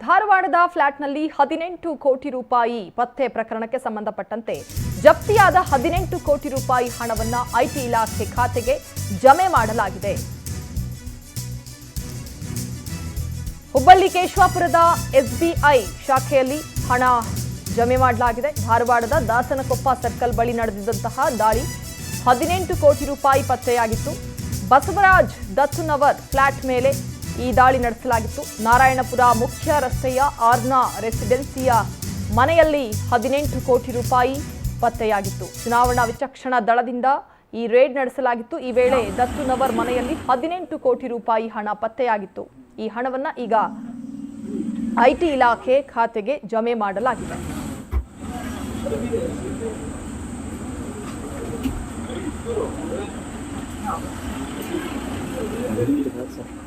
ಧಾರವಾಡದ ಫ್ಲಾಟ್ನಲ್ಲಿ 18 ಕೋಟಿ ರೂಪಾಯಿ ಪತ್ತೆ ಪ್ರಕರಣಕ್ಕೆ ಸಂಬಂಧಪಟ್ಟಂತೆ ಜಪ್ತಿಯಾದ 18 ಕೋಟಿ ರೂಪಾಯಿ ಹಣವನ್ನು ಐಟಿ ಇಲಾಖೆ ಖಾತೆಗೆ ಜಮೆ ಮಾಡಲಾಗಿದೆ. ಹುಬ್ಬಳ್ಳಿ ಕೇಶವಾಪುರದ ಎಸ್ಬಿಐ ಶಾಖೆಯಲ್ಲಿ ಹಣ ಜಮೆ ಮಾಡಲಾಗಿದೆ. ಧಾರವಾಡದ ದಾಸನಕೊಪ್ಪ ಸರ್ಕಲ್ ಬಳಿ ನಡೆದಿದ್ದಂತಹ ದಾಳಿ 18 ಕೋಟಿ ರೂಪಾಯಿ ಪತ್ತೆಯಾಗಿತ್ತು. ಬಸವರಾಜ್ ದತ್ತುನವರ್ ಫ್ಲಾಟ್ ಮೇಲೆ ಈ ದಾಳಿ ನಡೆಸಲಾಗಿತ್ತು. ನಾರಾಯಣಪುರ ಮುಖ್ಯ ರಸ್ತೆಯ ಆರ್ನಾ ರೆಸಿಡೆನ್ಸಿಯ ಮನೆಯಲ್ಲಿ 18 ಕೋಟಿ ರೂಪಾಯಿ ಪತ್ತೆಯಾಗಿತ್ತು. ಚುನಾವಣಾ ವಿಚಕ್ಷಣಾ ದಳದಿಂದ ಈ ರೇಡ್ ನಡೆಸಲಾಗಿತ್ತು. ಈ ವೇಳೆ ದತ್ತುನವರ್ ಮನೆಯಲ್ಲಿ 18 ಕೋಟಿ ರೂಪಾಯಿ ಹಣ ಪತ್ತೆಯಾಗಿತ್ತು. ಈ ಹಣವನ್ನು ಈಗ ಐಟಿ ಇಲಾಖೆ ಖಾತೆಗೆ ಜಮೆ ಮಾಡಲಾಗಿದೆ. Very good, sir.